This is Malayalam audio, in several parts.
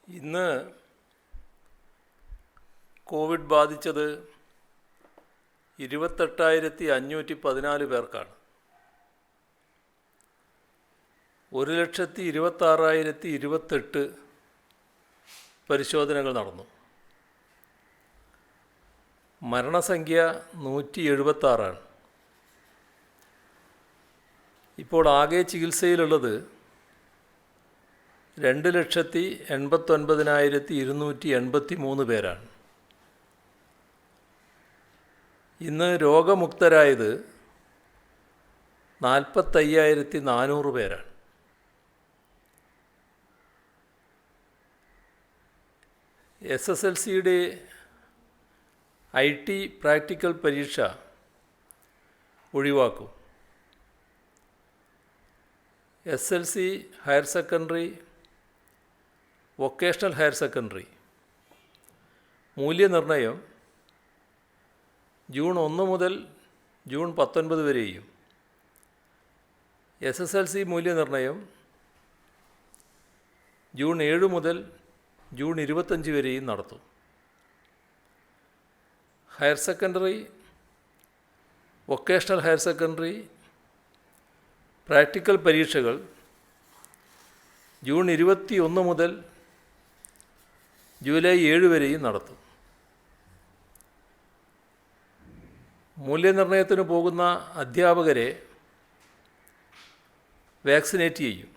ഇന്ന് കോവിഡ് ബാധിച്ചത് 28,514 പേർക്കാണ്. 1,26,028 പരിശോധനകൾ നടന്നു. മരണസംഖ്യ 176 ഇപ്പോൾ ആകെ ചികിത്സയിലുള്ളത് 2,89,283 പേരാണ്. ഇന്ന് രോഗമുക്തരായത് 45,400 പേരാണ്. SSLCയുടെ IT പ്രാക്ടിക്കൽ പരീക്ഷ ഒഴിവാക്കും. SLC higher secondary, vocational higher secondary മൂല്യനിർണ്ണയം ജൂൺ 1 മുതൽ ജൂൺ 19 വരെയും SSLC മൂല്യനിർണ്ണയം ജൂൺ 7 മുതൽ ജൂൺ 25 വരെയും നടത്തും. Higher secondary, vocational higher secondary practical പരീക്ഷകൾ ജൂൺ 21 മുതൽ ജൂലൈ 7 വരെയും നടത്തും. മൂല്യനിർണ്ണയത്തിന് പോകുന്ന അധ്യാപകരെ വാക്സിനേറ്റ് ചെയ്യും.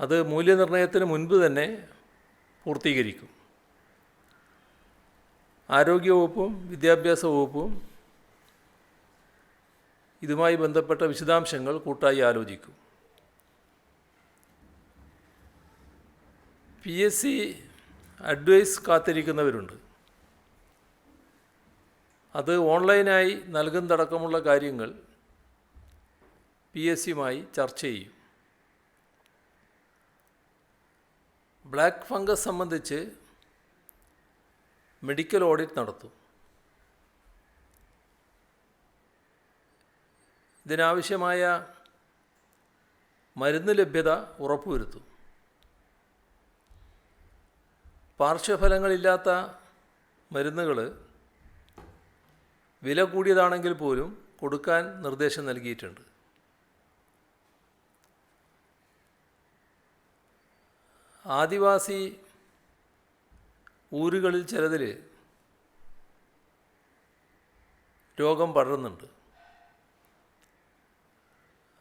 അത് മൂല്യനിർണ്ണയത്തിന് മുൻപ് തന്നെ പൂർത്തീകരിക്കും. ആരോഗ്യവകുപ്പും വിദ്യാഭ്യാസ വകുപ്പും ഇതുമായി ബന്ധപ്പെട്ട വിശദാംശങ്ങൾ കൂട്ടായി ആലോചിക്കും. PSC അഡ്വൈസ് കാത്തിരിക്കുന്നവരുണ്ട്. അത് ഓൺലൈനായി നൽകുന്നതടക്കമുള്ള കാര്യങ്ങൾ PSCയുമായി ചർച്ച ചെയ്യും. ബ്ലാക്ക് ഫംഗസ് സംബന്ധിച്ച് മെഡിക്കൽ ഓഡിറ്റ് നടത്തും. ഇതിനാവശ്യമായ മരുന്ന് ലഭ്യത ഉറപ്പുവരുത്തും. പാർശ്വഫലങ്ങളില്ലാത്ത മരുന്നുകൾ വില കൂടിയതാണെങ്കിൽ പോലും കൊടുക്കാൻ നിർദ്ദേശം നൽകിയിട്ടുണ്ട്. ആദിവാസി ഊരുകളിൽ ചിലതിൽ രോഗം പടരുന്നുണ്ട്.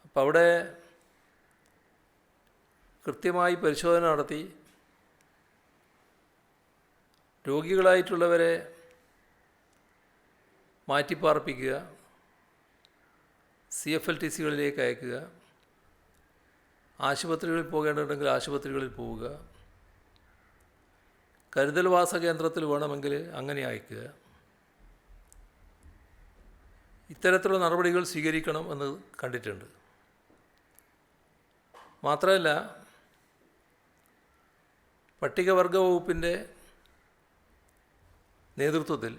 അപ്പം അവിടെ കൃത്യമായി പരിശോധന നടത്തി രോഗികളായിട്ടുള്ളവരെ മാറ്റിപ്പാർപ്പിക്കുക, CFLTCകളിലേക്ക് അയക്കുക, ആശുപത്രികളിൽ പോകേണ്ടതുണ്ടെങ്കിൽ ആശുപത്രികളിൽ പോവുക, കരുതൽവാസ കേന്ദ്രത്തിൽ വേണമെങ്കിൽ അങ്ങനെ അയക്കുക. ഇത്തരത്തിലുള്ള നടപടികൾ സ്വീകരിക്കണം എന്ന് കണ്ടിട്ടുണ്ട്. മാത്രമല്ല, പട്ടികവർഗ വകുപ്പിൻ്റെ നേതൃത്വത്തിൽ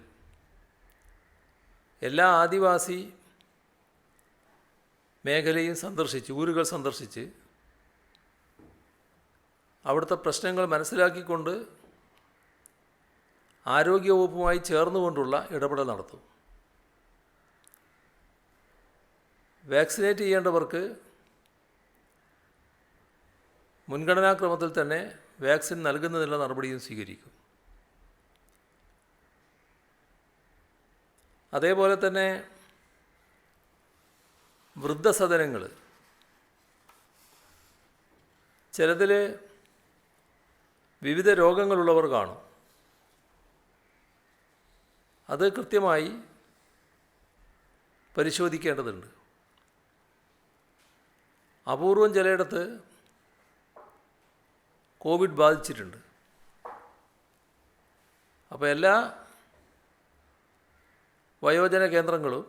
എല്ലാ ആദിവാസി മേഖലയും സന്ദർശിച്ച്, ഊരുകൾ സന്ദർശിച്ച് അവിടുത്തെ പ്രശ്നങ്ങൾ മനസ്സിലാക്കിക്കൊണ്ട് ആരോഗ്യവകുപ്പുമായി ചേർന്നുകൊണ്ടുള്ള ഇടപെടൽ നടത്തും. വാക്സിനേറ്റ് ചെയ്യേണ്ടവർക്ക് മുൻഗണനാക്രമത്തിൽ തന്നെ വാക്സിൻ നൽകുന്നതിനുള്ള നടപടിയും സ്വീകരിക്കും. അതേപോലെ തന്നെ വൃദ്ധസദനങ്ങൾ, ചിലതിൽ വിവിധ രോഗങ്ങളുള്ളവർ കാണും. അത് കൃത്യമായി പരിശോധിക്കേണ്ടതുണ്ട്. അപൂർവം ചിലയിടത്ത് കോവിഡ് ബാധിച്ചിട്ടുണ്ട്. അപ്പോൾ എല്ലാ വയോജന കേന്ദ്രങ്ങളും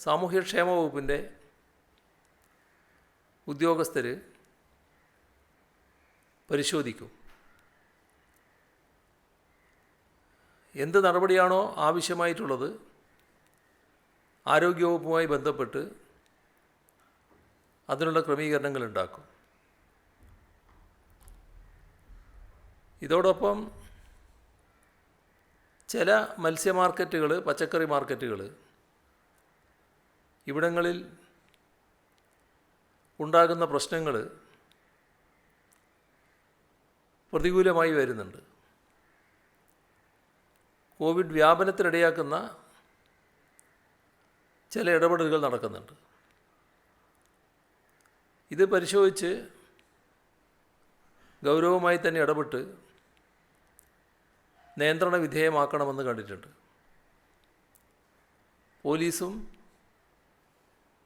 സാമൂഹ്യക്ഷേമ വകുപ്പിൻ്റെ ഉദ്യോഗസ്ഥർ പരിശോധിക്കും. എന്ത് നടപടിയാണോ ആവശ്യമായിട്ടുള്ളത് ആരോഗ്യവകുപ്പുമായി ബന്ധപ്പെട്ട് അതിനുള്ള ക്രമീകരണങ്ങൾ ഉണ്ടാക്കും. ഇതോടൊപ്പം ചില മത്സ്യ മാർക്കറ്റുകൾ, പച്ചക്കറി മാർക്കറ്റുകൾ ഇവിടങ്ങളിൽ ഉണ്ടാകുന്ന പ്രശ്നങ്ങൾ പ്രതികൂലമായി വരുന്നുണ്ട്. കോവിഡ് വ്യാപനത്തിനിടയാക്കുന്ന ചില ഇടപെടലുകൾ നടക്കുന്നുണ്ട്. ഇത് പരിശോധിച്ച് ഗൗരവമായി തന്നെ ഇടപെട്ട് നിയന്ത്രണ വിധേയമാക്കണമെന്ന് കണ്ടിട്ടുണ്ട്. പോലീസും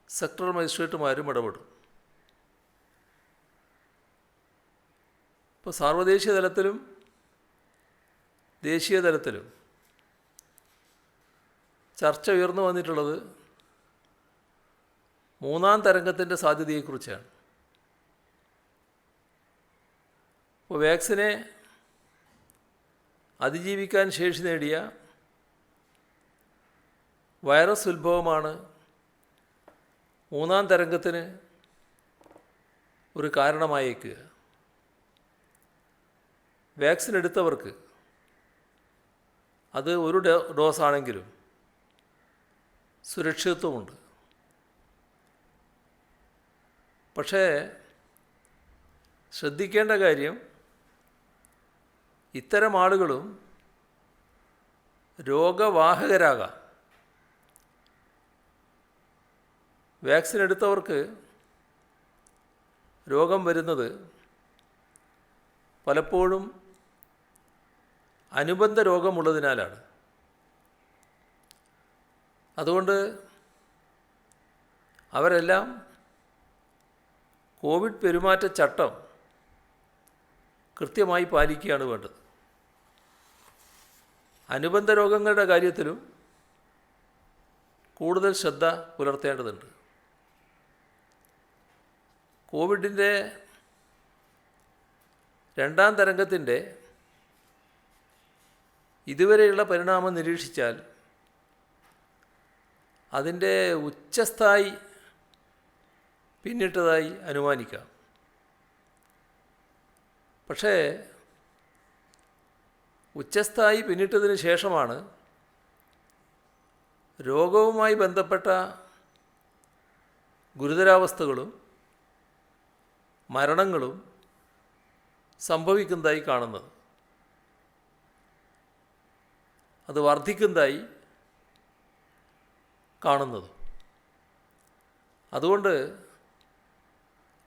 സെക്ടറൽ മജിസ്ട്രേറ്റുമാരും ഇടപെടും. ഇപ്പോൾ സാർവദേശീയ തലത്തിലും ദേശീയ തലത്തിലും ചർച്ച ഉയർന്നു വന്നിട്ടുള്ളത് മൂന്നാം തരംഗത്തിൻ്റെ സാധ്യതയെക്കുറിച്ചാണ്. ഇപ്പോൾ വാക്സിനെ അതിജീവിക്കാൻ ശേഷി നേടിയ വൈറസ് ഉത്ഭവമാണ് മൂന്നാം തരംഗത്തിന് ഒരു കാരണമായേക്കുക. വാക്സിൻ എടുത്തവർക്ക് അത് ഒരു ഡോസാണെങ്കിലും സുരക്ഷിതത്വമുണ്ട്. പക്ഷേ ശ്രദ്ധിക്കേണ്ട കാര്യം, ഇത്തരം ആളുകളും രോഗവാഹകരാകാം. വാക്സിൻ എടുത്തവർക്ക് രോഗം വരുന്നത് പലപ്പോഴും അനുബന്ധ രോഗമുള്ളതിനാലാണ്. അതുകൊണ്ട് അവരെല്ലാം കോവിഡ് പെരുമാറ്റച്ചട്ടം കൃത്യമായി പാലിക്കുകയാണ് വേണ്ടത്. അനുബന്ധ രോഗങ്ങളുടെ കാര്യത്തിലും കൂടുതൽ ശ്രദ്ധ പുലർത്തേണ്ടതുണ്ട്. കോവിഡിൻ്റെ രണ്ടാം തരംഗത്തിൻ്റെ ഇതുവരെയുള്ള പരിണാമം നിരീക്ഷിച്ചാൽ അതിൻ്റെ ഉച്ചസ്ഥായി പിന്നിട്ടതായി അനുമാനിക്കാം. പക്ഷേ ഉച്ചസ്ഥായി പിന്നിട്ടതിന് ശേഷമാണ് രോഗവുമായി ബന്ധപ്പെട്ട ഗുരുതരാവസ്ഥകളും മരണങ്ങളും സംഭവിക്കുന്നതായി കാണുന്നത്. അത് വർദ്ധിക്കുന്നതായി കാണുന്നത്. അതുകൊണ്ട്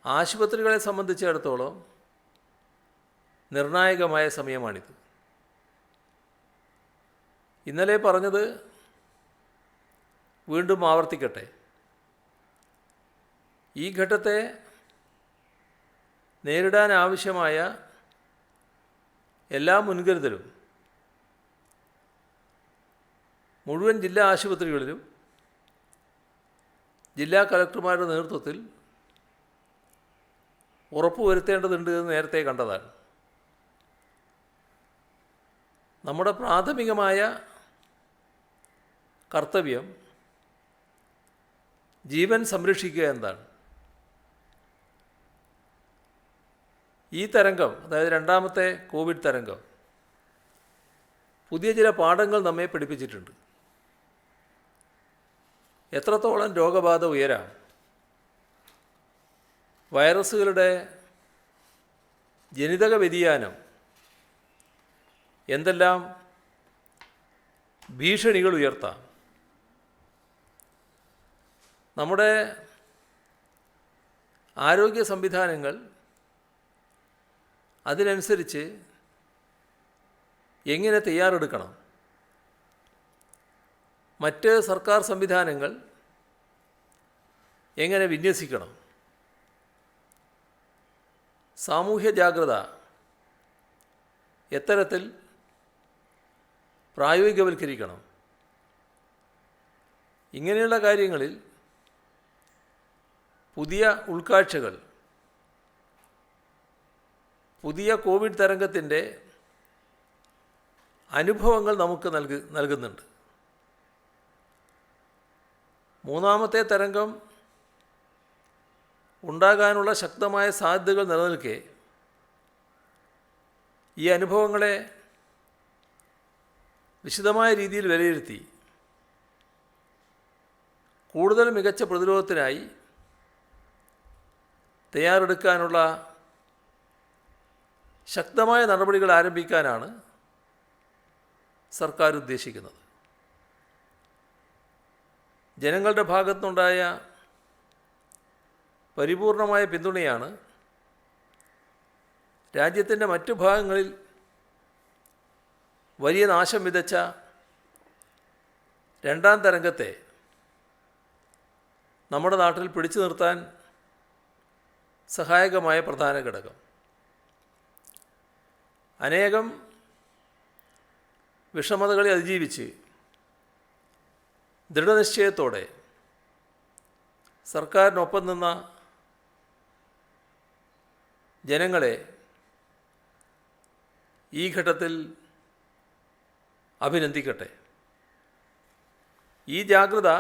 ആശുപത്രികളെ സംബന്ധിച്ചിടത്തോളം നിർണായകമായ സമയമാണിത്. ഇന്നലെ പറഞ്ഞത് വീണ്ടും ആവർത്തിക്കട്ടെ. ഈ ഘട്ടത്തെ നേരിടാൻ ആവശ്യമായ എല്ലാ മുൻകരുതലും മുഴുവൻ ജില്ലാ ആശുപത്രികളിലും ജില്ലാ കളക്ടർമാരുടെ നേതൃത്വത്തിൽ ഉറപ്പുവരുത്തേണ്ടതുണ്ട് എന്ന് നേരത്തെ കണ്ടതാണ്. നമ്മുടെ പ്രാഥമികമായ കർത്തവ്യം ജീവൻ സംരക്ഷിക്കുക എന്നതാണ്. ഈ തരംഗം, അതായത് രണ്ടാമത്തെ കോവിഡ് തരംഗം, പുതിയ ചില പാഠങ്ങൾ നമ്മെ പഠിപ്പിച്ചിട്ടുണ്ട്. എത്രത്തോളം രോഗബാധ ഉയരാം, വൈറസുകളുടെ ജനിതക വ്യതിയാനം എന്തെല്ലാം ഭീഷണികൾ ഉയർത്താം. നമ്മുടെ ആരോഗ്യ സംവിധാനങ്ങൾ അതിനനുസരിച്ച് എങ്ങനെ തയ്യാറെടുക്കണം, മറ്റ് സർക്കാർ സംവിധാനങ്ങൾ എങ്ങനെ വിന്യസിക്കണം, സാമൂഹ്യ ജാഗ്രത എത്തരത്തിൽ പ്രായോഗികവൽക്കരിക്കണം, ഇങ്ങനെയുള്ള കാര്യങ്ങളിൽ പുതിയ ഉൾക്കാഴ്ചകൾ പുതിയ കോവിഡ് തരംഗത്തിൻ്റെ അനുഭവങ്ങൾ നമുക്ക് നൽകുന്നുണ്ട്. മൂന്നാമത്തെ തരംഗം ഉണ്ടാകാനുള്ള ശക്തമായ സാധ്യതകൾ നിലനിൽക്കെ ഈ അനുഭവങ്ങളെ വിശദമായ രീതിയിൽ വിലയിരുത്തി കൂടുതൽ മികച്ച പ്രതിരോധത്തിനായി തയ്യാറെടുക്കാനുള്ള ശക്തമായ നടപടികൾ ആരംഭിക്കാനാണ് സർക്കാർ ഉദ്ദേശിക്കുന്നത്. ജനങ്ങളുടെ ഭാഗത്തുനിന്നുണ്ടായ പരിപൂർണമായ പിന്തുണയാണ് രാജ്യത്തിൻ്റെ മറ്റു ഭാഗങ്ങളിൽ വലിയ നാശം വിതച്ച രണ്ടാം തരംഗത്തെ നമ്മുടെ നാട്ടിൽ പിടിച്ചു നിർത്താൻ സഹായകമായ പ്രധാന ഘടകം. അനേകം വിഷമതകളെ അതിജീവിച്ച് ദൃഢനിശ്ചയത്തോടെ സർക്കാരിനൊപ്പം നിന്ന ജനങ്ങളെ ഈ ഘട്ടത്തിൽ അഭിനന്ദിക്കട്ടെ. ഈ ജാഗ്രത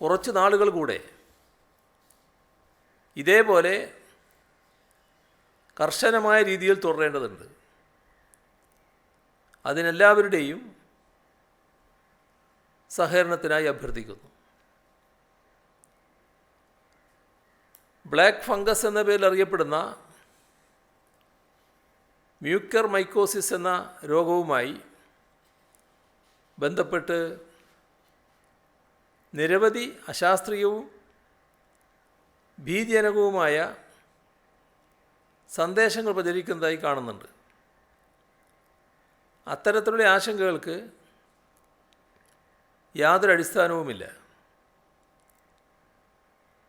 കുറച്ച് നാളുകൾ കൂടെ ഇതേപോലെ കർശനമായ രീതിയിൽ തുടരേണ്ടതുണ്ട്. അതിനെല്ലാവരുടെയും സഹകരണത്തിനായി അഭ്യർത്ഥിക്കുന്നു. ബ്ലാക്ക് ഫംഗസ് എന്ന പേരിൽ അറിയപ്പെടുന്ന മ്യൂക്കർ മൈക്കോസിസ് എന്ന രോഗവുമായി ബന്ധപ്പെട്ട് നിരവധി അശാസ്ത്രീയവും ഭീതിജനകവുമായ സന്ദേശങ്ങൾ പ്രചരിക്കുന്നതായി കാണുന്നുണ്ട്. അത്തരത്തിലുള്ള ആശങ്കകൾക്ക് യാതൊരു അടിസ്ഥാനവുമില്ല.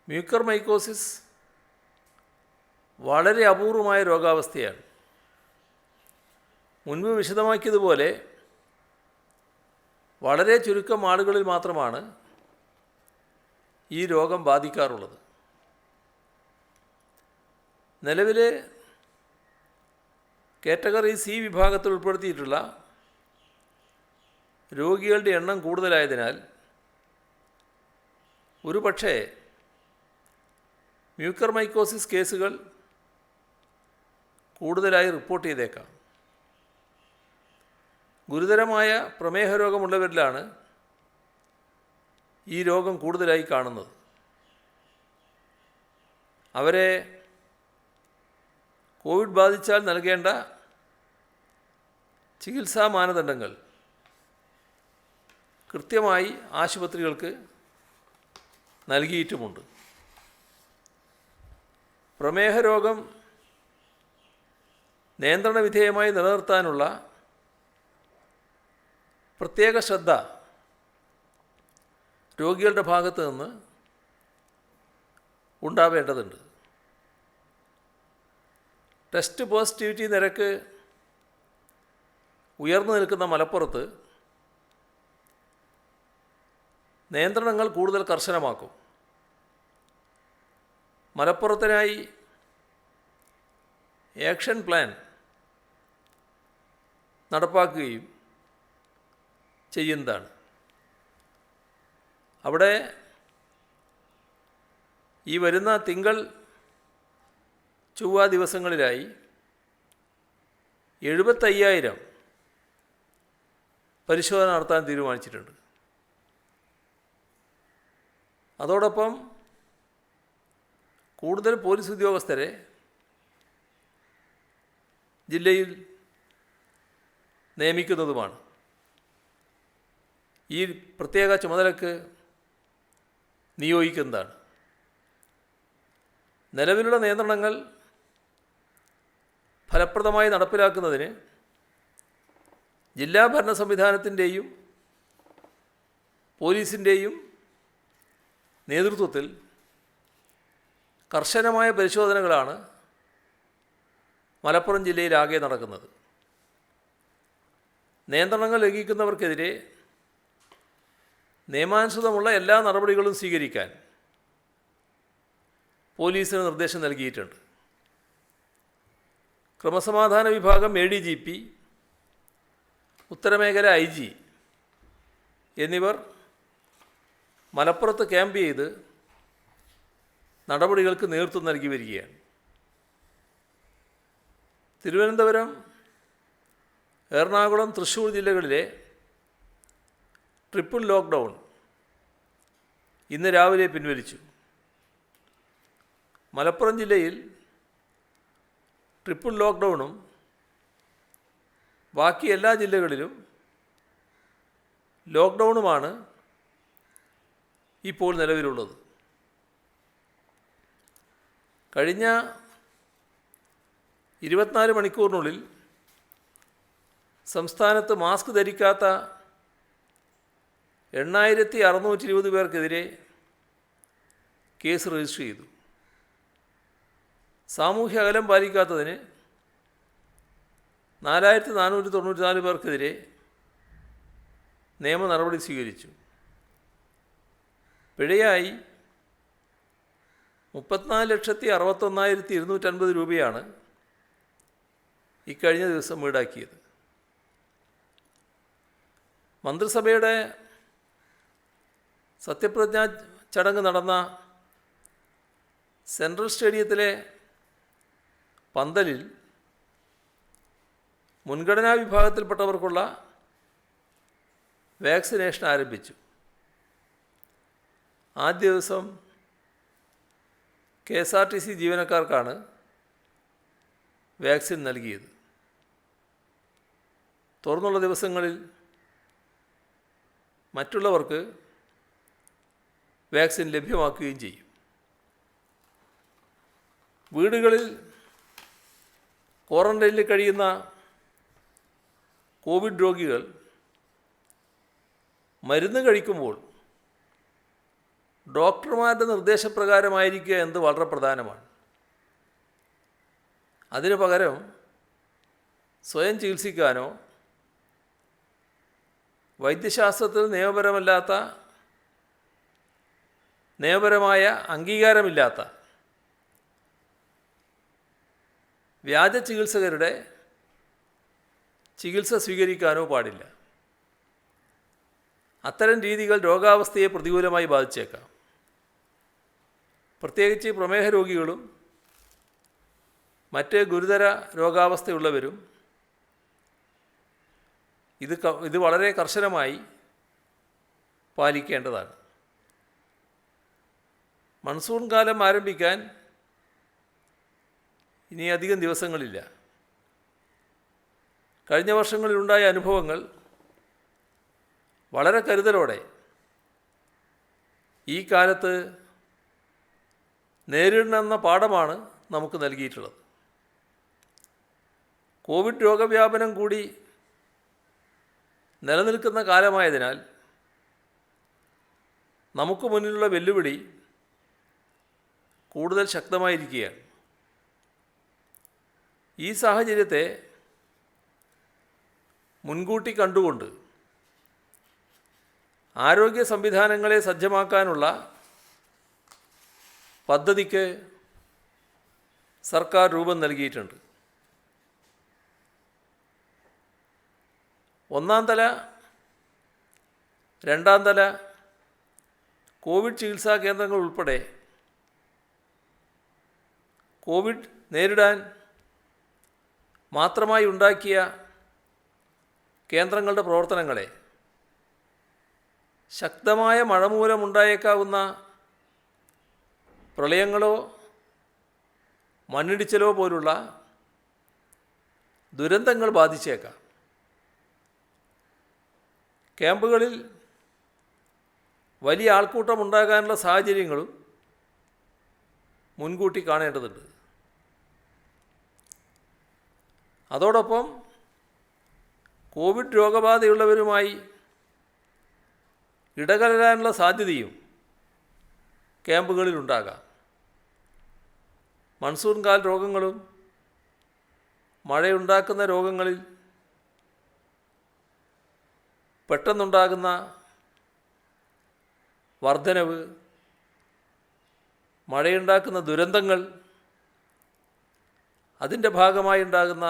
മ്യൂക്കർ മൈക്കോസിസ് വളരെ അപൂർവമായ രോഗാവസ്ഥയാണ്. മുൻപ് വിശദമാക്കിയതുപോലെ വളരെ ചുരുക്കം ആളുകളിൽ മാത്രമാണ് ഈ രോഗം ബാധിക്കാറുള്ളത്. നിലവിൽ കാറ്റഗറി സി വിഭാഗത്തിൽ ഉൾപ്പെടുത്തിയിട്ടുള്ള രോഗികളുടെ എണ്ണം കൂടുതലായതിനാൽ ഒരുപക്ഷേ മ്യൂക്കർ മൈക്കോസിസ് കേസുകൾ കൂടുതലായി റിപ്പോർട്ട് ചെയ്തേക്കാം. ഗുരുതരമായ പ്രമേഹ രോഗമുള്ളവരിലാണ് ഈ രോഗം കൂടുതലായി കാണുന്നത്. അവരെ കോവിഡ് ബാധിച്ചാൽ നൽകേണ്ട ചികിത്സാ മാനദണ്ഡങ്ങൾ കൃത്യമായി ആശുപത്രികൾക്ക് നൽകിയിട്ടുമുണ്ട്. പ്രമേഹ രോഗം നിയന്ത്രണ വിധേയമായി നിലനിർത്താനുള്ള പ്രത്യേക ശ്രദ്ധ രോഗികളുടെ ഭാഗത്ത് നിന്ന് ഉണ്ടാവേണ്ടതുണ്ട്. ടെസ്റ്റ് പോസിറ്റിവിറ്റി നിരക്ക് ഉയർന്നു നിൽക്കുന്ന മലപ്പുറത്ത് നിയന്ത്രണങ്ങൾ കൂടുതൽ കർശനമാക്കും. മലപ്പുറത്തിനായി ആക്ഷൻ പ്ലാൻ നടപ്പാക്കുകയും ചെയ്യുന്നതാണ്. അവിടെ ഈ വരുന്ന തിങ്കൾ ചൊവ്വ ദിവസങ്ങളിലായി 75,000 പരിശോധന നടത്താൻ തീരുമാനിച്ചിട്ടുണ്ട്. അതോടൊപ്പം കൂടുതൽ പോലീസ് ഉദ്യോഗസ്ഥരെ ജില്ലയിൽ നിയമിക്കുന്നതുമാണ്. ഈ പ്രത്യേക ചുമതലക്ക് നിയോഗിക്കുന്നതാണ്. നിലവിലുള്ള നിയന്ത്രണങ്ങൾ ഫലപ്രദമായി നടപ്പിലാക്കുന്നതിന് ജില്ലാ ഭരണ സംവിധാനത്തിൻ്റെയും പോലീസിൻ്റെയും നേതൃത്വത്തിൽ കർശനമായ പരിശോധനകളാണ് മലപ്പുറം ജില്ലയിലാകെ നടക്കുന്നത്. നിയന്ത്രണങ്ങൾ ലംഘിക്കുന്നവർക്കെതിരെ നിയമാനുസൃതമുള്ള എല്ലാ നടപടികളും സ്വീകരിക്കാൻ പോലീസിന് നിർദ്ദേശം നൽകിയിട്ടുണ്ട്. ക്രമസമാധാന വിഭാഗം ADGP, ഉത്തരമേഖല IG എന്നിവർ മലപ്പുറത്ത് ക്യാമ്പ് ചെയ്ത് നടപടികൾക്ക് നേതൃത്വം നൽകി വരികയാണ്. തിരുവനന്തപുരം, എറണാകുളം, തൃശ്ശൂർ ജില്ലകളിലെ ട്രിപ്പിൾ ലോക്ക്ഡൗൺ ഇന്ന് രാവിലെ പിൻവലിച്ചു. മലപ്പുറം ജില്ലയിൽ ട്രിപ്പിൾ ലോക്ക്ഡൗണും ബാക്കി എല്ലാ ജില്ലകളിലും ലോക്ക്ഡൗണുമാണ് ഇപ്പോൾ നിലവിലുള്ളത്. കഴിഞ്ഞ 24 മണിക്കൂറിനുള്ളിൽ സംസ്ഥാനത്ത് മാസ്ക് ധരിക്കാത്ത 8620 പേർക്കെതിരെ കേസ് രജിസ്റ്റർ ചെയ്തു. സാമൂഹ്യ അകലം പാലിക്കാത്തതിന് 4494 പേർക്കെതിരെ നിയമ നടപടി സ്വീകരിച്ചു. പിഴയായി 34,61,250 രൂപയാണ് ഇക്കഴിഞ്ഞ ദിവസം ഈടാക്കിയത്. മന്ത്രിസഭയുടെ സത്യപ്രതിജ്ഞാ ചടങ്ങ് നടന്ന സെൻട്രൽ സ്റ്റേഡിയത്തിലെ പന്തലിൽ മുൻഗണനാ വിഭാഗത്തിൽപ്പെട്ടവർക്കുള്ള വാക്സിനേഷൻ ആരംഭിച്ചു. ആദ്യ ദിവസം KSRTC ജീവനക്കാർക്കാണ് വാക്സിൻ നൽകിയത്. തുറന്നുള്ള ദിവസങ്ങളിൽ മറ്റുള്ളവർക്ക് വാക്സിൻ ലഭ്യമാക്കുകയും ചെയ്യും. വീടുകളിൽ ക്വാറന്റൈനിൽ കഴിയുന്ന കോവിഡ് രോഗികൾ മരുന്ന് കഴിക്കുമ്പോൾ ഡോക്ടർമാരുടെ നിർദ്ദേശപ്രകാരമായിരിക്കുക എന്നത് വളരെ പ്രധാനമാണ്. അതിനു പകരം സ്വയം ചികിത്സിക്കാനോ വൈദ്യശാസ്ത്രത്തിൽ നിയമപരമായ അംഗീകാരമില്ലാത്ത വ്യാജ ചികിത്സകരുടെ ചികിത്സ സ്വീകരിക്കാനോ പാടില്ല. അത്തരം രീതികൾ രോഗാവസ്ഥയെ പ്രതികൂലമായി ബാധിച്ചേക്കാം. പ്രത്യേകിച്ച് പ്രമേഹ രോഗികളും മറ്റ് ഗുരുതര രോഗാവസ്ഥയുള്ളവരും ഇത് വളരെ കർശനമായി പാലിക്കേണ്ടതാണ്. മൺസൂൺ കാലം ആരംഭിക്കാൻ ഇനി അധികം ദിവസങ്ങളില്ല. കഴിഞ്ഞ വർഷങ്ങളിലുണ്ടായ അനുഭവങ്ങൾ വളരെ കരുതലോടെ ഈ കാലത്ത് നേരിടണമെന്ന പാഠമാണ് നമുക്ക് നൽകിയിട്ടുള്ളത്. കോവിഡ് രോഗവ്യാപനം കൂടി നിലനിൽക്കുന്ന കാലമായതിനാൽ നമുക്ക് മുന്നിലുള്ള വെല്ലുവിളി കൂടുതൽ ശക്തമായിരിക്കുകയാണ്. ഈ സാഹചര്യത്തെ മുൻകൂട്ടി കണ്ടുകൊണ്ട് ആരോഗ്യ സംവിധാനങ്ങളെ സജ്ജമാക്കാനുള്ള പദ്ധതിക്ക് സർക്കാർ രൂപം നൽകിയിട്ടുണ്ട്. ഒന്നാം തല, രണ്ടാം തല കോവിഡ് ചികിത്സാ കേന്ദ്രങ്ങൾ ഉൾപ്പെടെ കോവിഡ് നേരിടാൻ മാത്രമായി ഉണ്ടാക്കിയ കേന്ദ്രങ്ങളുടെ പ്രവർത്തനങ്ങളെ ശക്തമായ മഴ മൂലമുണ്ടായേക്കാവുന്ന പ്രളയങ്ങളോ മണ്ണിടിച്ചിലോ പോലുള്ള ദുരന്തങ്ങൾ ബാധിച്ചേക്കാം. ക്യാമ്പുകളിൽ വലിയ ആൾക്കൂട്ടം ഉണ്ടാകാനുള്ള സാഹചര്യങ്ങളും മുൻകൂട്ടി കാണേണ്ടതുണ്ട്. അതോടൊപ്പം കോവിഡ് രോഗബാധയുള്ളവരുമായി ഇടകലരാനുള്ള സാധ്യതയും ക്യാമ്പുകളിലുണ്ടാകാം. മൺസൂൺ കാല രോഗങ്ങളും മഴയുണ്ടാക്കുന്ന രോഗങ്ങളിൽ പെട്ടെന്നുണ്ടാകുന്ന വർധനവ്, മഴയുണ്ടാക്കുന്ന ദുരന്തങ്ങൾ, അതിൻ്റെ ഭാഗമായി ഉണ്ടാകുന്ന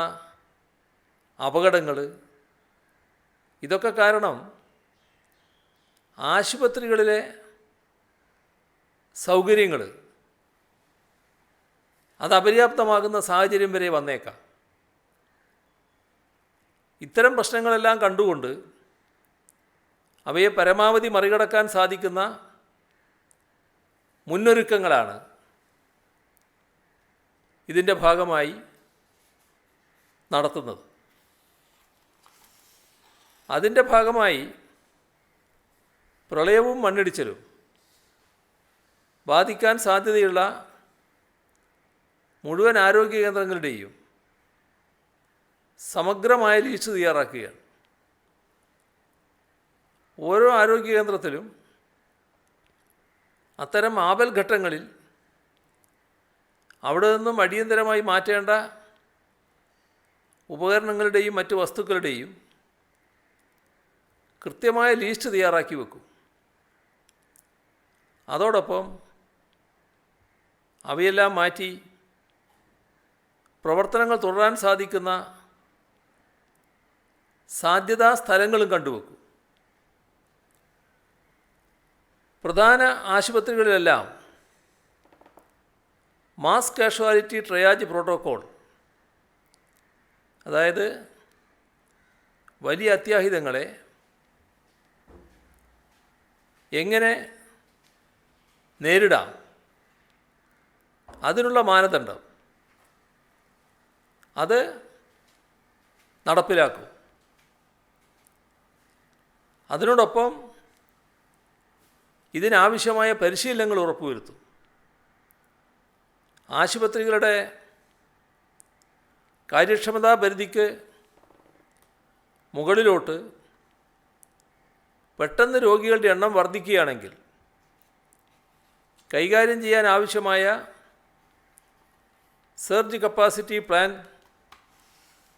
അപകടങ്ങൾ, ഇതൊക്കെ കാരണം ആശുപത്രികളിലെ സൗകര്യങ്ങൾ അത് അപര്യാപ്തമാകുന്ന സാഹചര്യം വരെ വന്നേക്കാം. ഇത്തരം പ്രശ്നങ്ങളെല്ലാം കണ്ടുകൊണ്ട് അവയെ പരമാവധി മറികടക്കാൻ സാധിക്കുന്ന മുന്നൊരുക്കങ്ങളാണ് ഇതിൻ്റെ ഭാഗമായി നടത്തുന്നത്. അതിൻ്റെ ഭാഗമായി പ്രളയവും മണ്ണിടിച്ചിലും ബാധിക്കാൻ സാധ്യതയുള്ള മുഴുവൻ ആരോഗ്യ കേന്ദ്രങ്ങളുടെയും സമഗ്രമായ ലിസ്റ്റ് തയ്യാറാക്കുകയാണ്. ഓരോ ആരോഗ്യ കേന്ദ്രത്തിലും അത്തരം ആപൽ ഘട്ടങ്ങളിൽ അവിടെ നിന്നും അടിയന്തരമായി മാറ്റേണ്ട ഉപകരണങ്ങളുടെയും മറ്റ് വസ്തുക്കളുടെയും കൃത്യമായ ലിസ്റ്റ് തയ്യാറാക്കി വെക്കും. അതോടൊപ്പം അവയെല്ലാം മാറ്റി പ്രവർത്തനങ്ങൾ തുടരാൻ സാധിക്കുന്ന സാധ്യതാ സ്ഥലങ്ങളും കണ്ടുവെക്കും. പ്രധാന ആശുപത്രികളിലെല്ലാം മാസ് കാഷ്വാലിറ്റി ട്രയാജ് പ്രോട്ടോക്കോൾ, അതായത് വലിയ അത്യാഹിതങ്ങളെ എങ്ങനെ നേരിടാം അതിനുള്ള മാനദണ്ഡം അത് നടപ്പിലാക്കും. അതിനോടൊപ്പം ഇതിനാവശ്യമായ പരിശീലനങ്ങൾ ഉറപ്പുവരുത്തും. ആശുപത്രികളുടെ കാര്യക്ഷമതാ പരിധിക്ക് മുകളിലോട്ട് പെട്ടെന്ന് രോഗികളുടെ എണ്ണം വർദ്ധിക്കുകയാണെങ്കിൽ കൈകാര്യം ചെയ്യാൻ ആവശ്യമായ സർജ് കപ്പാസിറ്റി പ്ലാൻ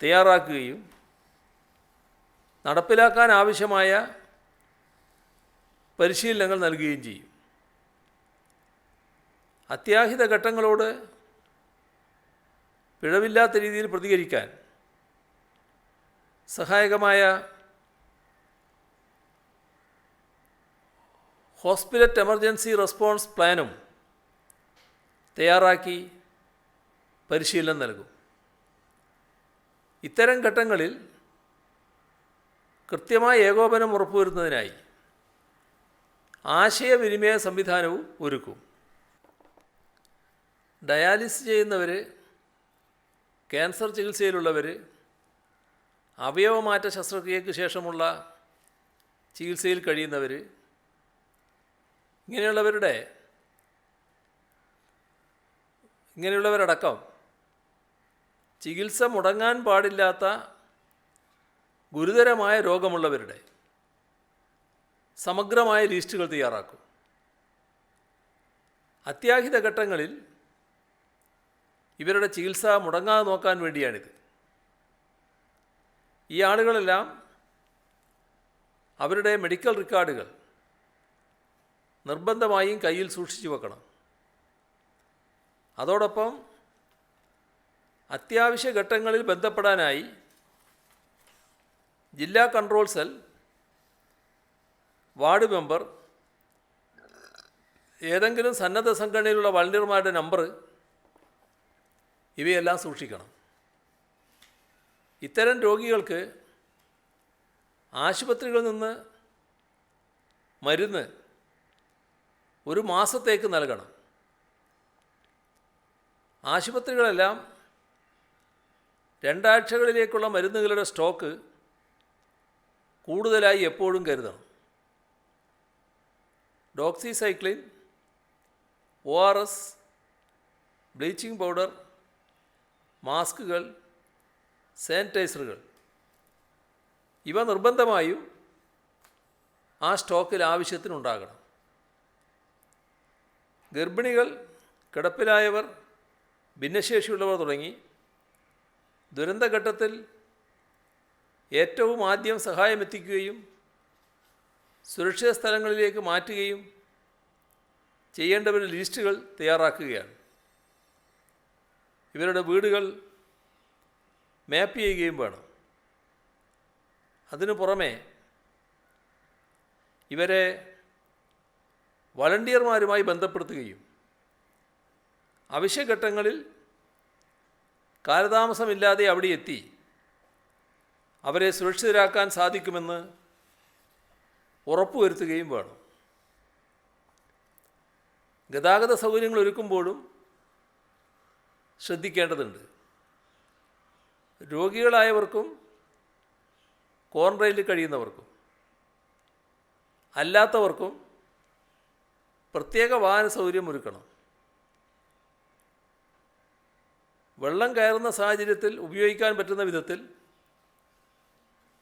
തയ്യാറാക്കുകയും നടപ്പിലാക്കാൻ ആവശ്യമായ പരിശീലനങ്ങൾ നൽകുകയും ചെയ്യും. അത്യാഹിത ഘട്ടങ്ങളോട് പിഴവില്ലാത്ത രീതിയിൽ പ്രതികരിക്കാൻ സഹായകമായ ഹോസ്പിറ്റൽ എമർജൻസി റെസ്പോൺസ് പ്ലാനും തയ്യാറാക്കി പരിശീലനം നൽകും. ഇത്തരം ഘട്ടങ്ങളിൽ കൃത്യമായ ഏകോപനം ഉറപ്പുവരുത്തുന്നതിനായി ആശയവിനിമയ സംവിധാനവും ഒരുക്കും. ഡയാലിസിസ് ചെയ്യുന്നവർ, ക്യാൻസർ ചികിത്സയിലുള്ളവർ, അവയവമാറ്റ ശസ്ത്രക്രിയയ്ക്ക് ശേഷമുള്ള ചികിത്സയിൽ കഴിയുന്നവർ, ഇങ്ങനെയുള്ളവരടക്കം ചികിത്സ മുടങ്ങാൻ പാടില്ലാത്ത ഗുരുതരമായ രോഗമുള്ളവരുടെ സമഗ്രമായ ലിസ്റ്റുകൾ തയ്യാറാക്കും. അത്യാഹിത ഘട്ടങ്ങളിൽ ഇവരുടെ ചികിത്സ മുടങ്ങാതെ നോക്കാൻ വേണ്ടിയാണിത്. ഈ ആളുകളെല്ലാം അവരുടെ മെഡിക്കൽ റെക്കോർഡുകൾ നിർബന്ധമായും കയ്യിൽ സൂക്ഷിച്ചു വെക്കണം. അതോടൊപ്പം അത്യാവശ്യ ഘട്ടങ്ങളിൽ ബന്ധപ്പെടാനായി ജില്ലാ കൺട്രോൾ സെൽ, വാർഡ് മെമ്പർ, ഏതെങ്കിലും സന്നദ്ധ സംഘടനയിലുള്ള വളണ്ടിയർമാരുടെ നമ്പർ ഇവയെല്ലാം സൂക്ഷിക്കണം. ഇത്തരം രോഗികൾക്ക് ആശുപത്രികളിൽ നിന്ന് മരുന്ന് ഒരു മാസത്തേക്ക് നൽകണം. ആശുപത്രികളെല്ലാം 2 ആഴ്ചകളിലേക്കുള്ള മരുന്നുകളുടെ സ്റ്റോക്ക് കൂടുതലായി എപ്പോഴും കരുതണം. ഡോക്സിസൈക്ലിൻ, ORS, ബ്ലീച്ചിങ് പൗഡർ, മാസ്കുകൾ, സാനിറ്റൈസറുകൾ ഇവ നിർബന്ധമായും ആ സ്റ്റോക്കിൽ ആവശ്യത്തിനുണ്ടാകണം. ഗർഭിണികൾ, കിടപ്പിലായവർ, ഭിന്നശേഷിയുള്ളവർ തുടങ്ങി ദുരന്തഘട്ടത്തിൽ ഏറ്റവും ആദ്യം സഹായമെത്തിക്കുകയും സുരക്ഷിത സ്ഥലങ്ങളിലേക്ക് മാറ്റുകയും ചെയ്യേണ്ടവരുടെ ലിസ്റ്റുകൾ തയ്യാറാക്കുകയാണ്. ഇവരുടെ വീടുകൾ മാപ്പ് ചെയ്യുകയും വേണം. അതിനു പുറമെ ഇവരെ വളണ്ടിയർമാരുമായി ബന്ധപ്പെടുത്തുകയും അവശ്യഘട്ടങ്ങളിൽ കാലതാമസമില്ലാതെ അവിടെ എത്തി അവരെ സുരക്ഷിതരാക്കാൻ സാധിക്കുമെന്ന് ഉറപ്പുവരുത്തുകയും വേണം. ഗതാഗത സൗകര്യങ്ങൾ ഒരുക്കുമ്പോഴും ശ്രദ്ധിക്കേണ്ടതുണ്ട്. രോഗികളായവർക്കും ക്വാറന്റൈനിൽ കഴിയുന്നവർക്കും അല്ലാത്തവർക്കും പ്രത്യേക വാഹന സൗകര്യം ഒരുക്കണം. വെള്ളം കയറുന്ന സാഹചര്യത്തിൽ ഉപയോഗിക്കാൻ പറ്റുന്ന വിധത്തിൽ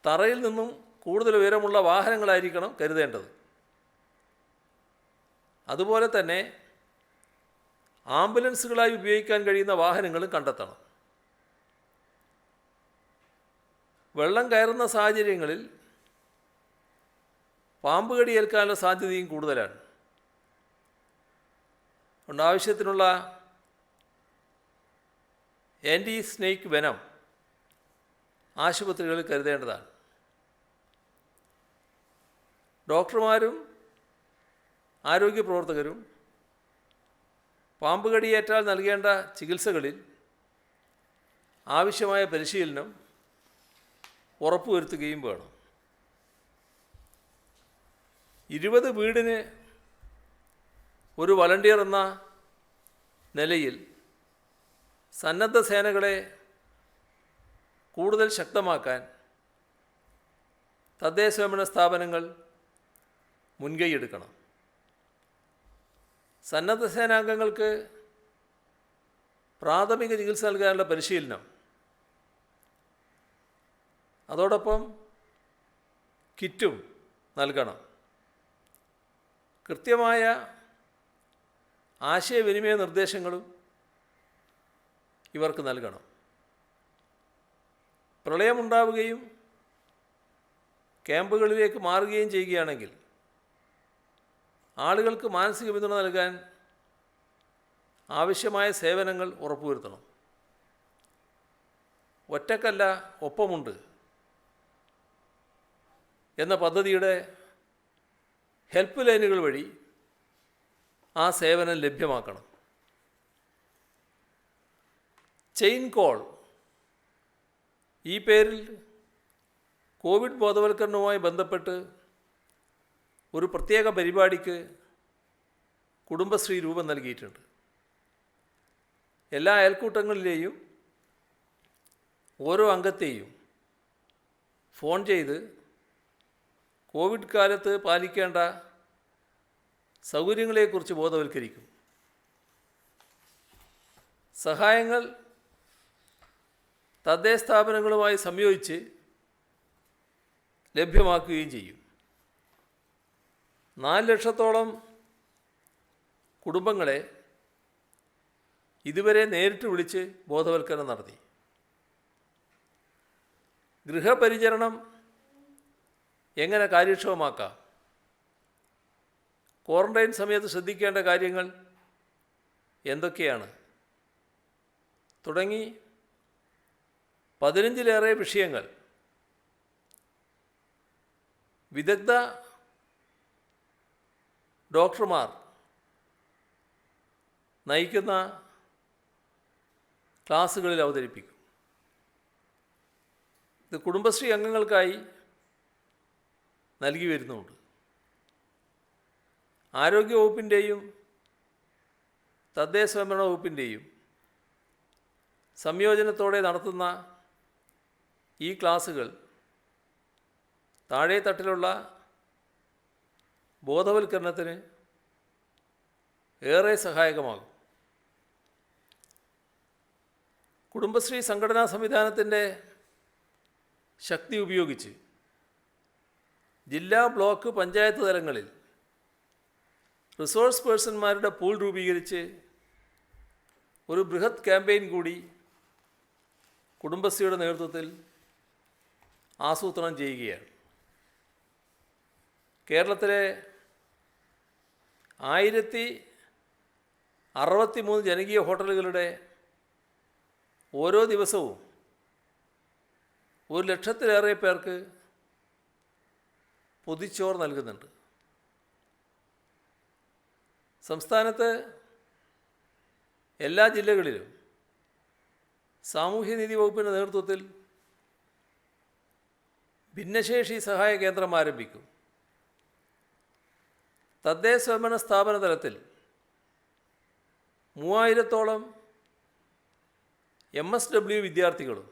തറയിൽ നിന്നും കൂടുതൽ ഉയരമുള്ള വാഹനങ്ങളായിരിക്കണം കരുതേണ്ടത്. അതുപോലെ തന്നെ ആംബുലൻസുകളായി ഉപയോഗിക്കാൻ കഴിയുന്ന വാഹനങ്ങളും കണ്ടെത്തണം. വെള്ളം കയറുന്ന സാഹചര്യങ്ങളിൽ പാമ്പ് കടിയേൽക്കാനുള്ള സാധ്യതയും കൂടുതലാണ്. അതുകൊണ്ട് ആവശ്യത്തിനുള്ള ആൻറ്റി സ്നേക്ക് വെനം ആശുപത്രികളിൽ കരുതേണ്ടതാണ്. ഡോക്ടർമാരും ആരോഗ്യ പ്രവർത്തകരും പാമ്പ് കടിയേറ്റാൽ നൽകേണ്ട ചികിത്സകളിൽ ആവശ്യമായ പരിശീലനം ഉറപ്പുവരുത്തുകയും വേണം. 20 വീടിന് ഒരു വളണ്ടിയർ എന്ന നിലയിൽ സന്നദ്ധ സേനകളെ കൂടുതൽ ശക്തമാക്കാൻ തദ്ദേശ സ്വയംഭരണ സ്ഥാപനങ്ങൾ മുൻകൈയെടുക്കണം. സന്നദ്ധ സേനാംഗങ്ങൾക്ക് പ്രാഥമിക ചികിത്സ നൽകാനുള്ള പരിശീലനം, അതോടൊപ്പം കിറ്റും നൽകണം. കൃത്യമായ ആശയവിനിമയ നിർദ്ദേശങ്ങളും ഇവർക്ക് നൽകണം. പ്രളയമുണ്ടാവുകയും ക്യാമ്പുകളിലേക്ക് മാറുകയും ചെയ്യുകയാണെങ്കിൽ ആളുകൾക്ക് മാനസിക പിന്തുണ നൽകാൻ ആവശ്യമായ സേവനങ്ങൾ ഉറപ്പുവരുത്തണം. ഒറ്റക്കല്ല ഒപ്പമുണ്ട് എന്ന പദ്ധതിയുടെ ഹെൽപ്പ് ലൈനുകൾ വഴി ആ സേവനം ലഭ്യമാക്കണം. ചെയിൻ കോൾ, ഈ പേരിൽ കോവിഡ് ബോധവൽക്കരണവുമായി ബന്ധപ്പെട്ട് ഒരു പ്രത്യേക പരിപാടിക്ക് കുടുംബശ്രീ രൂപം നൽകിയിട്ടുണ്ട്. എല്ലാ അയൽക്കൂട്ടങ്ങളിലെയും ഓരോ അംഗത്തെയും ഫോൺ ചെയ്ത് കോവിഡ് കാലത്ത് പാലിക്കേണ്ട സൗകര്യങ്ങളെക്കുറിച്ച് ബോധവൽക്കരിക്കും. സഹായങ്ങൾ തദ്ദേശ സ്ഥാപനങ്ങളുമായി സംയോജിച്ച് ലഭ്യമാക്കുകയും ചെയ്യും. 4 ലക്ഷത്തോളം കുടുംബങ്ങളെ ഇതുവരെ നേരിട്ട് വിളിച്ച് ബോധവൽക്കരണം നടത്തി. ഗൃഹപരിചരണം എങ്ങനെ കാര്യക്ഷമമാക്കാം, ക്വാറന്റൈൻ സമയത്ത് ശ്രദ്ധിക്കേണ്ട കാര്യങ്ങൾ എന്തൊക്കെയാണ് തുടങ്ങി 15-ലേറെ വിഷയങ്ങൾ വിദഗ്ധ ഡോക്ടർമാർ നയിക്കുന്ന ക്ലാസ്സുകളിൽ അവതരിപ്പിക്കും. ഇത് കുടുംബശ്രീ അംഗങ്ങൾക്കായി നൽകി വരുന്നുണ്ട്. ആരോഗ്യവകുപ്പിൻ്റെയും തദ്ദേശ സ്വയംഭരണ വകുപ്പിൻ്റെയും സംയോജനത്തോടെ നടത്തുന്ന ഈ ക്ലാസ്സുകൾ താഴെ തട്ടിലുള്ള ബോധവൽക്കരണത്തിന് ഏറെ സഹായകമാകും. കുടുംബശ്രീ സംഘടനാ സംവിധാനത്തിൻ്റെ ശക്തി ഉപയോഗിച്ച് ജില്ലാ, ബ്ലോക്ക്, പഞ്ചായത്ത് തലങ്ങളിൽ റിസോഴ്സ് പേഴ്സൺമാരുടെ പൂൾ രൂപീകരിച്ച് ഒരു ബൃഹത് ക്യാമ്പയിൻ കൂടി കുടുംബശ്രീയുടെ നേതൃത്വത്തിൽ ആസൂത്രണം ചെയ്യുകയാണ്. കേരളത്തിലെ 1063 ജനകീയ ഹോട്ടലുകളുടെ ഓരോ ദിവസവും 1 ലക്ഷത്തിലേറെ പേർക്ക് പൊതിച്ചോറ് നൽകുന്നുണ്ട്. സംസ്ഥാനത്ത് എല്ലാ ജില്ലകളിലും സാമൂഹ്യനീതി വകുപ്പിൻ്റെ നേതൃത്വത്തിൽ ഭിന്നശേഷി സഹായ കേന്ദ്രം ആരംഭിക്കും. തദ്ദേശ സ്വയംഭരണ സ്ഥാപന തലത്തിൽ 3000-ഓളം MSW വിദ്യാർത്ഥികളും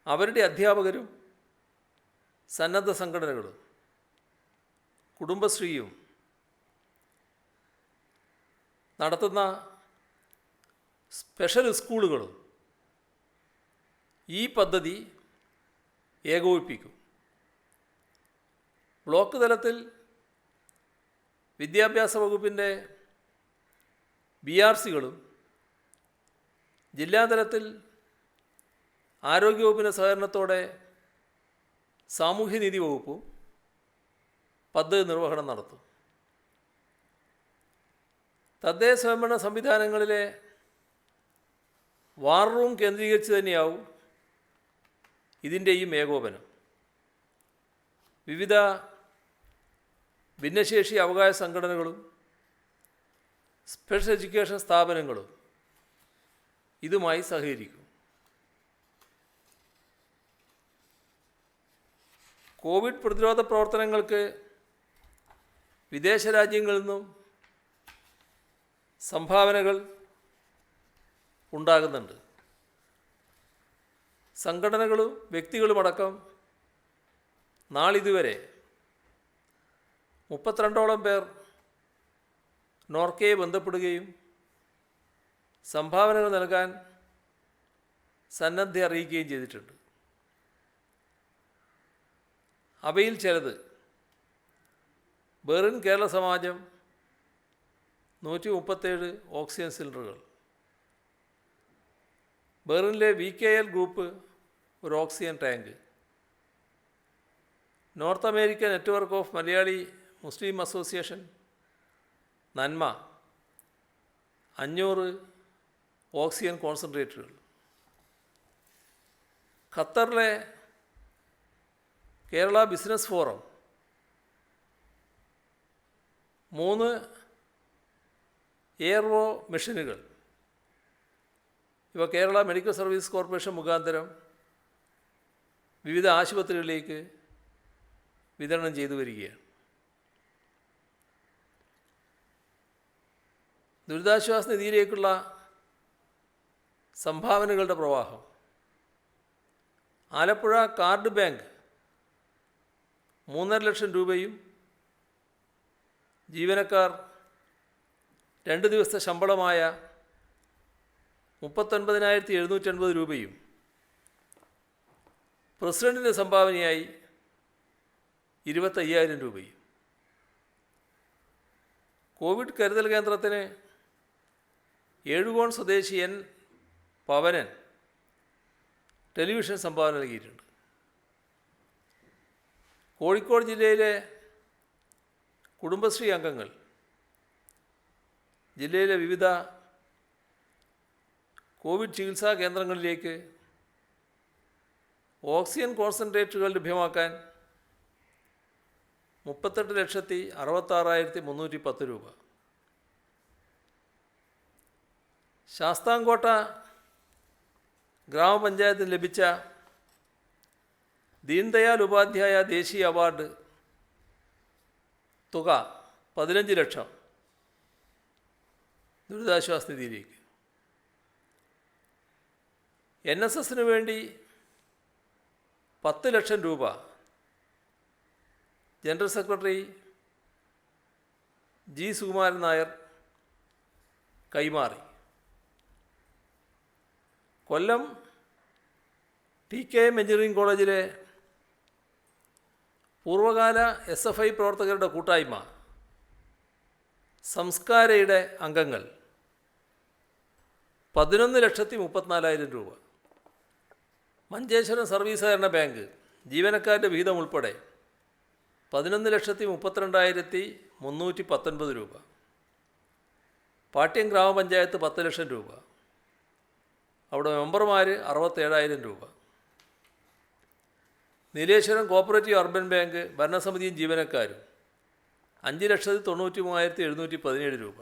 അവരുടെ അധ്യാപകരും സന്നദ്ധ സംഘടനകളും കുടുംബശ്രീയും നടത്തുന്ന സ്പെഷ്യൽ സ്കൂളുകളും ഈ പദ്ധതി ഏകോപിപ്പിക്കും. ബ്ലോക്ക് തലത്തിൽ വിദ്യാഭ്യാസ വകുപ്പിൻ്റെ BRCകളും ജില്ലാതലത്തിൽ ആരോഗ്യവകുപ്പിൻ്റെ സഹകരണത്തോടെ സാമൂഹ്യനീതി വകുപ്പും പദ്ധതി നിർവഹണം നടത്തും. തദ്ദേശ സ്വയംഭരണ സംവിധാനങ്ങളിലെ വാർ റൂം കേന്ദ്രീകരിച്ച് തന്നെയാവും ഇതിൻ്റെയും ഏകോപനം. വിവിധ ഭിന്നശേഷി അവകാശ സംഘടനകളും സ്പെഷ്യൽ എഡ്യൂക്കേഷൻ സ്ഥാപനങ്ങളും ഇതുമായി സഹകരിക്കും. കോവിഡ് പ്രതിരോധ പ്രവർത്തനങ്ങൾക്ക് വിദേശ രാജ്യങ്ങളിൽ നിന്നും സംഭാവനകൾ ഉണ്ടാകുന്നുണ്ട്. സംഘടനകളും വ്യക്തികളുമടക്കം നാളിതുവരെ 32ഓളം പേർ നോർക്കയെ ബന്ധപ്പെടുകയും സംഭാവനകൾ നൽകാൻ സന്നദ്ധ അറിയിക്കുകയും ചെയ്തിട്ടുണ്ട്. അവയിൽ ചിലത് ബെറിൻ കേരള സമാജം 137 ഓക്സിജൻ സിലിണ്ടറുകൾ, ബെറിനിലെ VKL ഗ്രൂപ്പ് ഒരു oxygen tank, north American network of Malayali Muslim association നന്മ 500 ഓക്സിജൻ കോൺസെൻട്രേറ്ററുകൾ, ഖത്തറിലെ കേരള ബിസിനസ് ഫോറം 3 എയർവോ മെഷീനുകൾ. ഇവ കേരള മെഡിക്കൽ സർവീസ് കോർപ്പറേഷൻ മുഖാന്തരം വിവിധ ആശുപത്രികളിലേക്ക് വിതരണം ചെയ്തു വരികയാണ്. ദുരിതാശ്വാസ നിധിയിലേക്കുള്ള സംഭാവനകളുടെ പ്രവാഹം. ആലപ്പുഴ കാർഡ് ബാങ്ക് 3.5 ലക്ഷം രൂപയും ജീവനക്കാർ 2 ദിവസത്തെ ശമ്പളമായ 39,780 രൂപയും പ്രസിഡൻറ്റിൻ്റെ സംഭാവനയായി 25,000 രൂപയും. കോവിഡ് കരുതൽ കേന്ദ്രത്തിന് ഏഴുകോൺ സ്വദേശി N പവനൻ ടെലിവിഷൻ സംഭാവന നൽകിയിട്ടുണ്ട്. കോഴിക്കോട് ജില്ലയിലെ കുടുംബശ്രീ അംഗങ്ങൾ ജില്ലയിലെ വിവിധ കോവിഡ് ചികിത്സാ കേന്ദ്രങ്ങളിലേക്ക് ഓക്സിജൻ കോൺസെൻട്രേറ്ററുകൾ ലഭ്യമാക്കാൻ 38,66,310 രൂപ. ശാസ്താംകോട്ട ഗ്രാമപഞ്ചായത്തിന് ലഭിച്ച ദീൻദയാൽ ഉപാധ്യായ ദേശീയ അവാർഡ് തുക 15 ലക്ഷം ദുരിതാശ്വാസ നിധിയിലേക്ക്. NSSന് വേണ്ടി 10 ലക്ഷം രൂപ general secretary G. Sukumaran Nair കൈമാറി. കൊല്ലം TKM എഞ്ചിനീയറിംഗ് കോളേജിലെ പൂർവകാല SFI പ്രവർത്തകരുടെ കൂട്ടായ്മ സംസ്കാരയുടെ അംഗങ്ങൾ 11,34,000 രൂപ. മഞ്ചേശ്വരം സർവീസ് സഹകരണ ബാങ്ക് ജീവനക്കാരുടെ വിഹിതം ഉൾപ്പെടെ 11,32,319 രൂപ. പാട്യം ഗ്രാമപഞ്ചായത്ത് 10 ലക്ഷം രൂപ. അവിടെ മെമ്പർമാർ 67,000 രൂപ. നീലേശ്വരം കോപ്പറേറ്റീവ് അർബൻ ബാങ്ക് ഭരണസമിതിയും ജീവനക്കാരും 5,93,717 രൂപ.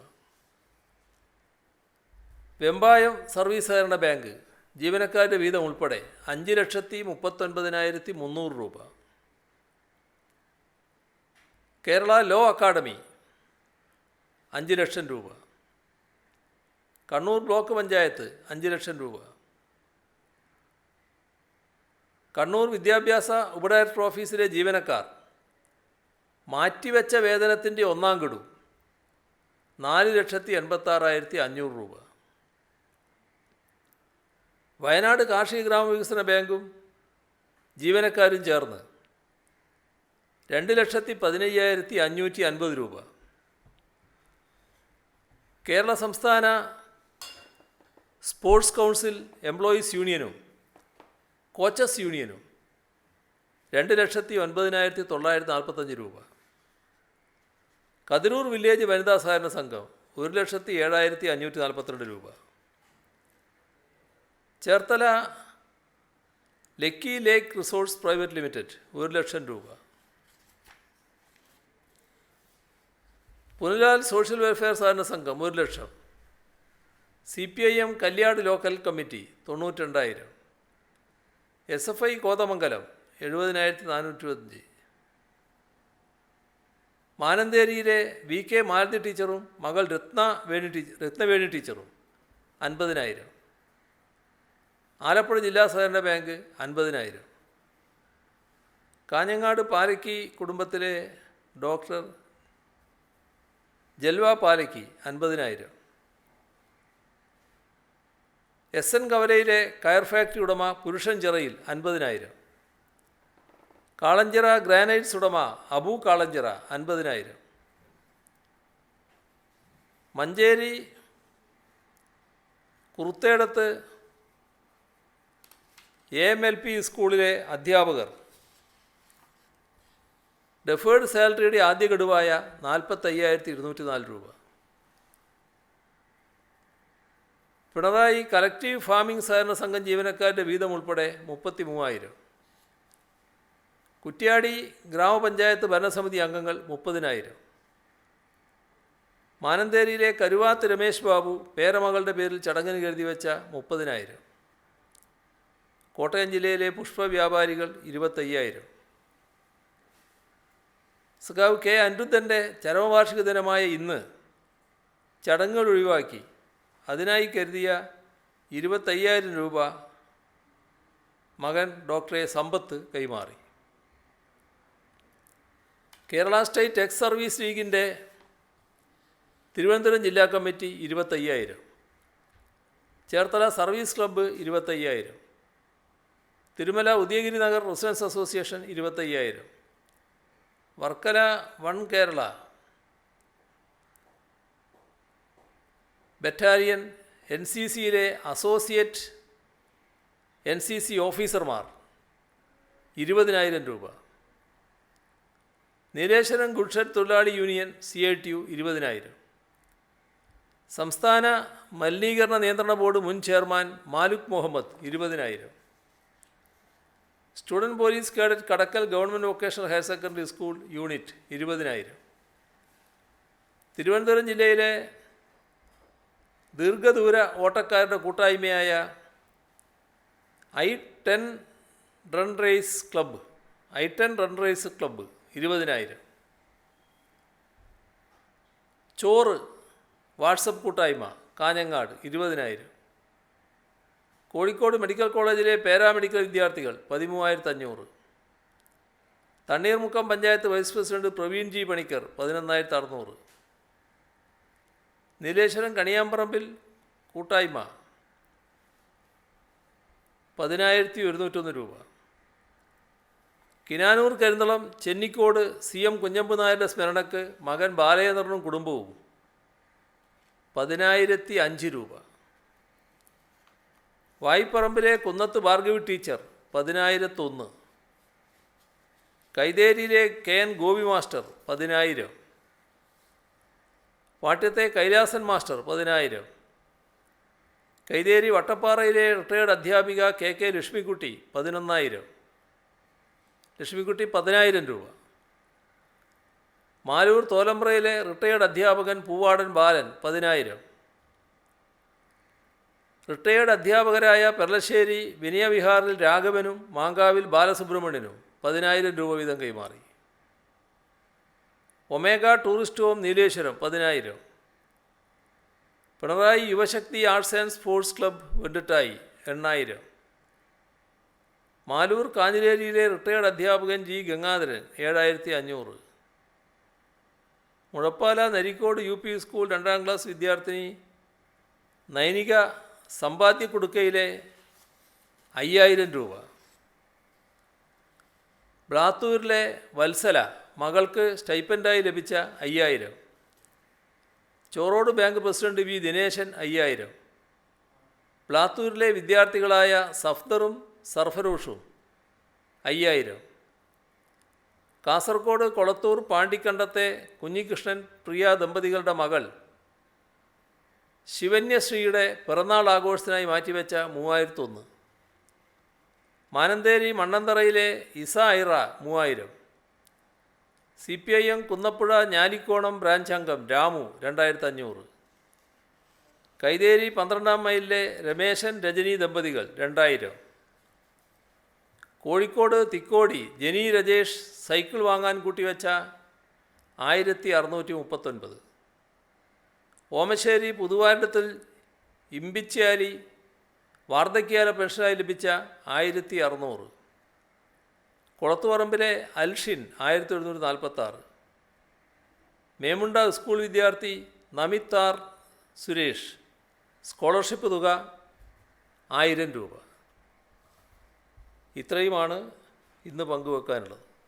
വെമ്പായം സർവീസ് സഹകരണ ബാങ്ക് ജീവനക്കാരുടെ വീതം ഉൾപ്പെടെ 5,39,300 രൂപ. കേരള ലോ അക്കാഡമി 5 ലക്ഷം രൂപ. കണ്ണൂർ ബ്ലോക്ക് പഞ്ചായത്ത് 5 ലക്ഷം രൂപ. കണ്ണൂർ വിദ്യാഭ്യാസ ഉപഡയറക്ടർ ഓഫീസിലെ ജീവനക്കാർ മാറ്റിവെച്ച വേതനത്തിൻ്റെ 1-ാം ഗഡു 4,86,500 രൂപ. വയനാട് കാർഷിക ഗ്രാമവികസന ബാങ്കും ജീവനക്കാരും ചേർന്ന് 2,15,550 രൂപ. കേരള സംസ്ഥാന സ്പോർട്സ് കൗൺസിൽ എംപ്ലോയീസ് യൂണിയനും കോച്ചസ് യൂണിയനും 2,09,945 രൂപ. കതിരൂർ വില്ലേജ് വനിതാ സഹകരണ സംഘം 1,07,542 രൂപ. ചേർത്തല ലക്കി ലേക്ക് റിസോർട്സ് പ്രൈവറ്റ് ലിമിറ്റഡ് 1 ലക്ഷം രൂപ. പുനലാൽ സോഷ്യൽ വെൽഫെയർ സഹകരണ സംഘം 1 ലക്ഷം. CPIM Kalliad local committee 92,000. SFI Kothamangalam 70,425. മാനന്തേരിയിലെ VK Malathi ടീച്ചറും മകൾ രത്നവേണി ടീച്ചറും 50,000. ആലപ്പുഴ ജില്ലാ സഹകരണ ബാങ്ക് 50,000. കാഞ്ഞങ്ങാട് പാലക്കി കുടുംബത്തിലെ ഡോക്ടർ ജൽവ പാലക്കി 50,000. SN കവലയിലെ കയർ ഫാക്ടറി ഉടമ പുരുഷൻ ചിറയിൽ 50,000. കാളഞ്ചിറ ഗ്രാനൈറ്റ്സ് ഉടമ അബു കാളഞ്ചിറ 50,000. മഞ്ചേരി കുറുത്തേടത്ത് AMLP സ്കൂളിലെ അധ്യാപകർ ഡെഫേർഡ് സാലറിയുടെ ആദ്യ ഗഡുവായ 45,204 രൂപ. പിണറായി കളക്റ്റീവ് ഫാമിംഗ് സഹകരണ സംഘം ജീവനക്കാരുടെ വീതം ഉൾപ്പെടെ 33,000. കുറ്റ്യാടി ഗ്രാമപഞ്ചായത്ത് ഭരണസമിതി അംഗങ്ങൾ 30,000. മാനന്തേരിയിലെ കരുവാത്ത് രമേശ് ബാബു പേരമകളുടെ പേരിൽ ചടങ്ങിന് കരുതി വെച്ച 30,000. കോട്ടയം ജില്ലയിലെ പുഷ്പ വ്യാപാരികൾ 25,000. സഖാവ് K. അനിരുദ്ധൻ്റെ ചരമവാർഷിക ദിനമായ ഇന്ന് ചടങ്ങുകൾ ഒഴിവാക്കി അതിനായി കരുതിയ 25,000 രൂപ മകൻ ഡോക്ടർ എ. സമ്പത്ത് കൈമാറി. കേരള സ്റ്റേറ്റ് എക്സ് സർവീസ് ലീഗിൻ്റെ തിരുവനന്തപുരം ജില്ലാ committee 25,000. Cherthala service club 25,000. Thirumala Udayagiri Nagar residence association 25,000. Varkala one Kerala battalion NCCയിലെ അസോസിയേറ്റ് NCC ഓഫീസർമാർ 20,000 രൂപ. നീലേശ്വരം ഗുഡ്ഷെഡ് തൊഴിലാളി യൂണിയൻ CITU 20,000. സംസ്ഥാന മലിനീകരണ നിയന്ത്രണ ബോർഡ് മുൻ chairman Maluk Muhammad 20,000. Student police cadet Kadakkal government vocational higher secondary school unit 20,000. Thiruvananthapuram ജില്ലയിലെ ദീർഘദൂര ഓട്ടക്കാരുടെ കൂട്ടായ്മയായ I10 റൺ റേസ് ക്ലബ്ബ് 20,000. ചോറ് വാട്സപ്പ് കൂട്ടായ്മ കാഞ്ഞങ്ങാട് 20,000. കോഴിക്കോട് മെഡിക്കൽ കോളേജിലെ പാരാമെഡിക്കൽ വിദ്യാർത്ഥികൾ 13,500. Thanneermukkam panchayat vice president Praveen G. Panicker 11,600. Nileshwaram Kaniyamparambil കൂട്ടായ്മ 10,101 രൂപ. കിനാനൂർ കരിന്തളം ചെന്നിക്കോട് CM കുഞ്ഞമ്പു നായരുടെ സ്മരണക്ക് മകൻ ബാലചന്ദ്രനും കുടുംബവും 10,005 രൂപ. വായ്പറമ്പിലെ കുന്നത്ത് ഭാർഗവി ടീച്ചർ 10,001. കൈതേരിയിലെ KN ഗോപി മാസ്റ്റർ 10,000. പാട്യത്തെ കൈലാസൻ മാസ്റ്റർ 10,000. കൈതേരി വട്ടപ്പാറയിലെ റിട്ടയേർഡ് അധ്യാപിക KK ലക്ഷ്മിക്കുട്ടി 11,000. ലക്ഷ്മിക്കുട്ടി 10,000 രൂപ. മാലൂർ തോലമ്പ്രയിലെ റിട്ടയേർഡ് അധ്യാപകൻ പൂവാടൻ ബാലൻ 10,000. റിട്ടയേർഡ് അധ്യാപകരായ പെർലശ്ശേരി വിനയവിഹാറിൽ രാഘവനും മാങ്കാവിൽ ബാലസുബ്രഹ്മണ്യനും 10,000 രൂപ വീതം കൈമാറി. Omega tourist home Nileshwaram 10,000. Pinarayi Yuvashakti arts and sports club Vendittayi 8,000. Maloor കാഞ്ഞിലേരിയിലെ റിട്ടയേർഡ് അധ്യാപകൻ G Gangadharan 7,500. Muzhappala Narikkode UP school 2ാം ക്ലാസ് വിദ്യാർത്ഥിനി നൈനിക സമ്പാദ്യ കുടുക്കയിലെ 5,000 രൂപ. ബ്ലാത്തൂരിലെ വത്സല മകൾക്ക് സ്റ്റൈപ്പൻഡായി ലഭിച്ച 5,000. Chorode bank president V Dineshan 5,000. ബ്ലാത്തൂരിലെ വിദ്യാർത്ഥികളായ സഫ്ദറും സർഫറൂഷും 5,000. കാസർഗോഡ് കൊളത്തൂർ പാണ്ടിക്കണ്ടത്തെ കുഞ്ഞികൃഷ്ണൻ പ്രിയ ദമ്പതികളുടെ മകൾ ശിവന്യശ്രീയുടെ പിറന്നാൾ ആഘോഷത്തിനായി മാറ്റിവെച്ച 3,001. മാനന്തേരി മണ്ണന്തറയിലെ ഇസ ഐറ 3,000. CPIM കുന്നപ്പുഴ ഞാലിക്കോണം ബ്രാഞ്ച് അംഗം രാമു 2,500. കൈതേരി 12ാം മൈലിലെ രമേശൻ രജനി ദമ്പതികൾ 2,000. കോഴിക്കോട് തിക്കോടി ജെനി രജേഷ് സൈക്കിൾ വാങ്ങാൻ കൂട്ടിവെച്ച 1,639. ഓമശ്ശേരി പുതുവാരത്തിൽ ഇമ്പിച്ചാലി വാർദ്ധക്യകാല പെൻഷനായി ലഭിച്ച 1,600. കുളത്തുപറമ്പിലെ അൽഷിൻ 1,746. മേമുണ്ട സ്കൂൾ വിദ്യാർത്ഥി നമിത്താർ സുരേഷ് സ്കോളർഷിപ്പ് തുക 1,000 രൂപ. ഇത്രയുമാണ് ഇന്ന് പങ്കുവെക്കാനുള്ളത്.